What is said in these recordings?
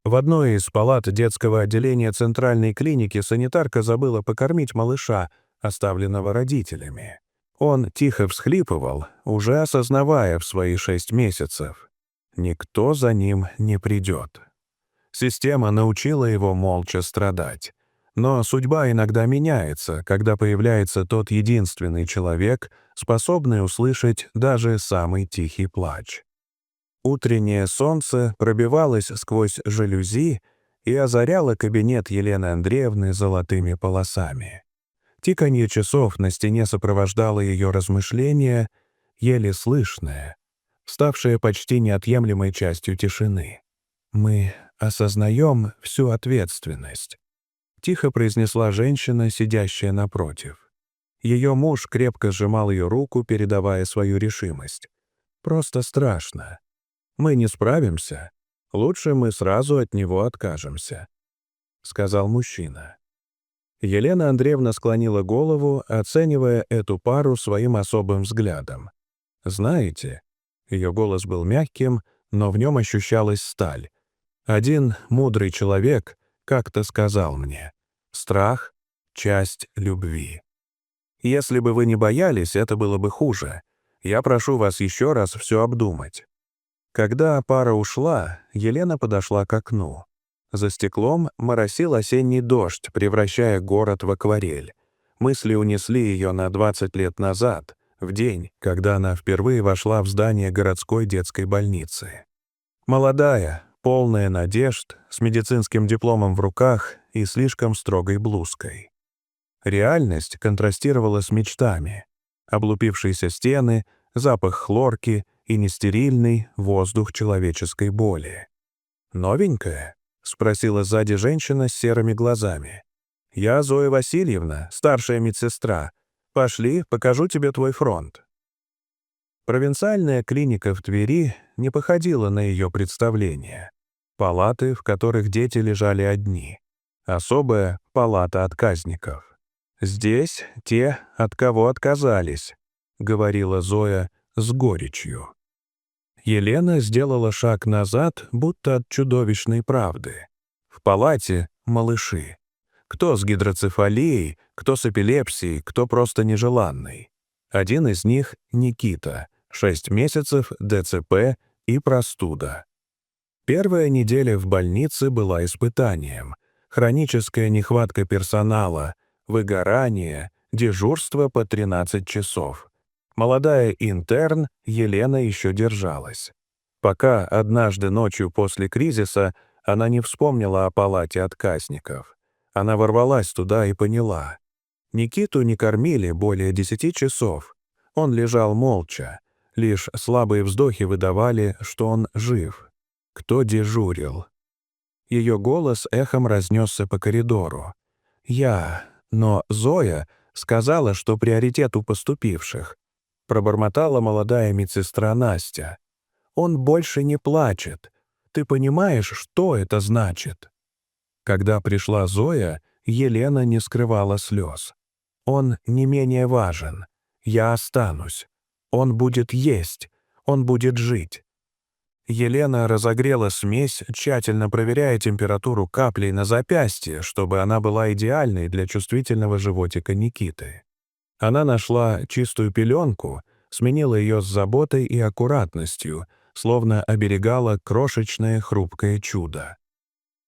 В одной из палат детского отделения центральной клиники санитарка забыла покормить малыша, оставленного родителями. Он тихо всхлипывал, уже осознавая в свои 6 месяцев. Никто за ним не придет. Система научила его молча страдать. Но судьба иногда меняется, когда появляется тот единственный человек, способный услышать даже самый тихий плач. Утреннее солнце пробивалось сквозь жалюзи и озаряло кабинет Елены Андреевны золотыми полосами. Тиканье часов на стене сопровождало ее размышления, еле слышное, ставшее почти неотъемлемой частью тишины. «Мы осознаем всю ответственность», — тихо произнесла женщина, сидящая напротив. Ее муж крепко сжимал ее руку, передавая свою решимость. «Просто страшно. Мы не справимся. Лучше мы сразу от него откажемся», — сказал мужчина. Елена Андреевна склонила голову, оценивая эту пару своим особым взглядом. «Знаете», — ее голос был мягким, но в нем ощущалась сталь. «Один мудрый человек как-то сказал мне: страх — часть любви. Если бы вы не боялись, это было бы хуже. Я прошу вас еще раз все обдумать». Когда пара ушла, Елена подошла к окну. За стеклом моросил осенний дождь, превращая город в акварель. Мысли унесли ее на 20 лет назад, в день, когда она впервые вошла в здание городской детской больницы. Молодая, полная надежд, с медицинским дипломом в руках и слишком строгой блузкой. Реальность контрастировала с мечтами. Облупившиеся стены, запах хлорки и нестерильный воздух человеческой боли. «Новенькая?» — спросила сзади женщина с серыми глазами. «Я Зоя Васильевна, старшая медсестра. Пошли, покажу тебе твой фронт». Провинциальная клиника в Твери не походила на ее представление. Палаты, в которых дети лежали одни. Особая палата отказников. «Здесь те, от кого отказались», — говорила Зоя с горечью. Елена сделала шаг назад, будто от чудовищной правды. В палате малыши. Кто с гидроцефалией, кто с эпилепсией, кто просто нежеланный. Один из них — Никита, 6 месяцев, ДЦП и простуда. Первая неделя в больнице была испытанием. Хроническая нехватка персонала, выгорание, дежурство по 13 часов. Молодая интерн Елена еще держалась. Пока однажды ночью после кризиса она не вспомнила о палате отказников. Она ворвалась туда и поняла. Никиту не кормили более 10 часов. Он лежал молча. Лишь слабые вздохи выдавали, что он жив. Кто дежурил? Ее голос эхом разнесся по коридору. «Я, но Зоя сказала, что приоритет у поступивших», — пробормотала молодая медсестра Настя. «Он больше не плачет. Ты понимаешь, что это значит?» Когда пришла Зоя, Елена не скрывала слез. «Он не менее важен. Я останусь. Он будет есть. Он будет жить». Елена разогрела смесь, тщательно проверяя температуру каплей на запястье, чтобы она была идеальной для чувствительного животика Никиты. Она нашла чистую пеленку, сменила ее с заботой и аккуратностью, словно оберегала крошечное хрупкое чудо.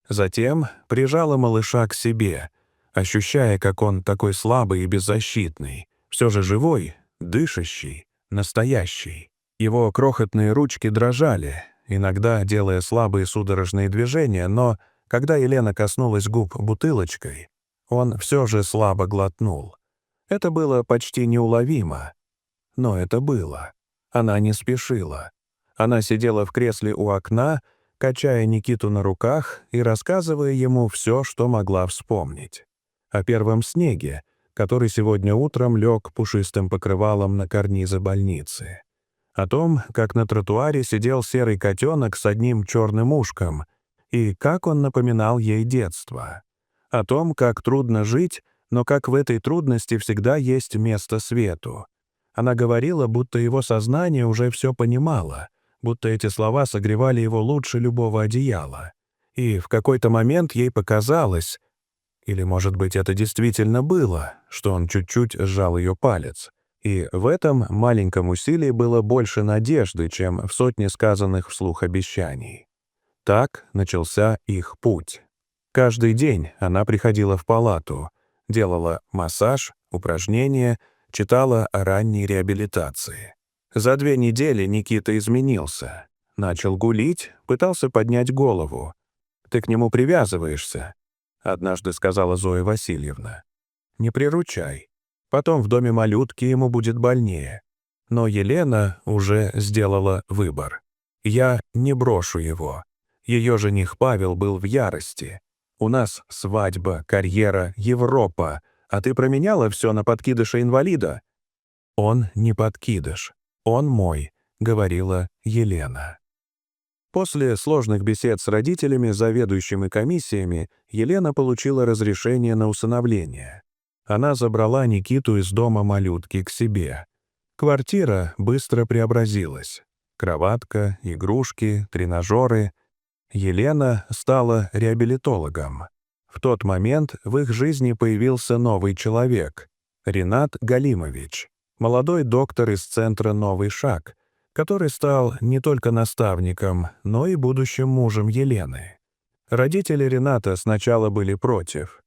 Затем прижала малыша к себе, ощущая, как он такой слабый и беззащитный, все же живой, дышащий, настоящий. Его крохотные ручки дрожали, иногда делая слабые судорожные движения, но, когда Елена коснулась губ бутылочкой, он все же слабо глотнул. Это было почти неуловимо. Но это было. Она не спешила. Она сидела в кресле у окна, качая Никиту на руках и рассказывая ему все, что могла вспомнить. О первом снеге, который сегодня утром лег пушистым покрывалом на карнизе больницы. О том, как на тротуаре сидел серый котенок с одним черным ушком, и как он напоминал ей детство. О том, как трудно жить, но как в этой трудности всегда есть место свету. Она говорила, будто его сознание уже все понимало, будто эти слова согревали его лучше любого одеяла. И в какой-то момент ей показалось, или, может быть, это действительно было, что он чуть-чуть сжал ее палец. И в этом маленьком усилии было больше надежды, чем в сотне сказанных вслух обещаний. Так начался их путь. Каждый день она приходила в палату, делала массаж, упражнения, читала о ранней реабилитации. За 2 недели Никита изменился. Начал гулить, пытался поднять голову. «Ты к нему привязываешься», — однажды сказала Зоя Васильевна. «Не приручай. Потом в доме малютки ему будет больнее». Но Елена уже сделала выбор. «Я не брошу его». Ее жених Павел был в ярости. «У нас свадьба, карьера, Европа, а ты променяла все на подкидыша-инвалида?» «Он не подкидыш, он мой», — говорила Елена. После сложных бесед с родителями, заведующим и комиссиями, Елена получила разрешение на усыновление. Она забрала Никиту из дома малютки к себе. Квартира быстро преобразилась. Кроватка, игрушки, тренажеры. Елена стала реабилитологом. В тот момент в их жизни появился новый человек — Ринат Галимович, молодой доктор из центра «Новый шаг», который стал не только наставником, но и будущим мужем Елены. Родители Рената сначала были против.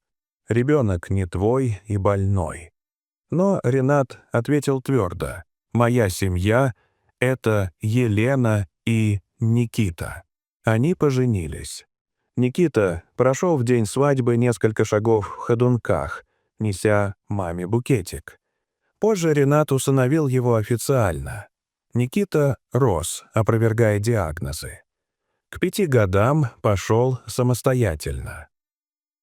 «Ребенок не твой и больной». Но Ринат ответил твердо: «Моя семья — это Елена и Никита». Они поженились. Никита прошел в день свадьбы несколько шагов в ходунках, неся маме букетик. Позже Ринат усыновил его официально. Никита рос, опровергая диагнозы. К 5 годам пошел самостоятельно.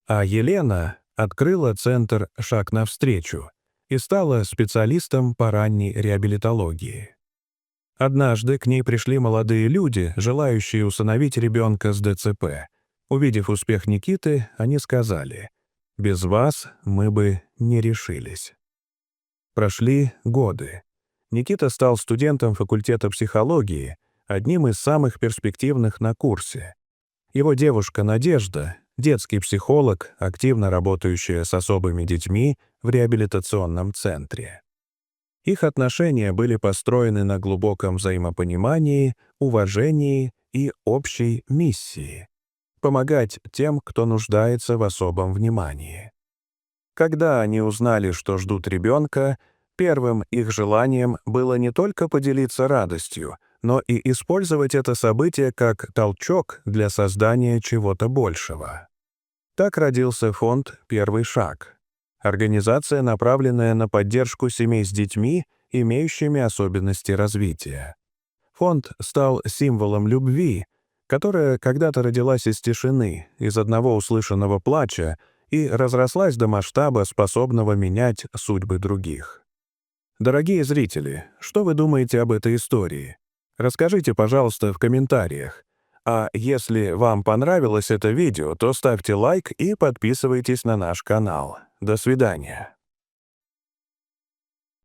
А Елена открыла центр «Шаг навстречу» и стала специалистом по ранней реабилитологии. Однажды к ней пришли молодые люди, желающие усыновить ребенка с ДЦП. Увидев успех Никиты, они сказали: «Без вас мы бы не решились». Прошли годы. Никита стал студентом факультета психологии, одним из самых перспективных на курсе. Его девушка Надежда — детский психолог, активно работающая с особыми детьми в реабилитационном центре. Их отношения были построены на глубоком взаимопонимании, уважении и общей миссии — помогать тем, кто нуждается в особом внимании. Когда они узнали, что ждут ребенка, первым их желанием было не только поделиться радостью, но и использовать это событие как толчок для создания чего-то большего. Так родился фонд «Первый шаг». Организация, направленная на поддержку семей с детьми, имеющими особенности развития. Фонд стал символом любви, которая когда-то родилась из тишины, из одного услышанного плача и разрослась до масштаба, способного менять судьбы других. Дорогие зрители, что вы думаете об этой истории? Расскажите, пожалуйста, в комментариях. А если вам понравилось это видео, то ставьте лайк и подписывайтесь на наш канал. До свидания.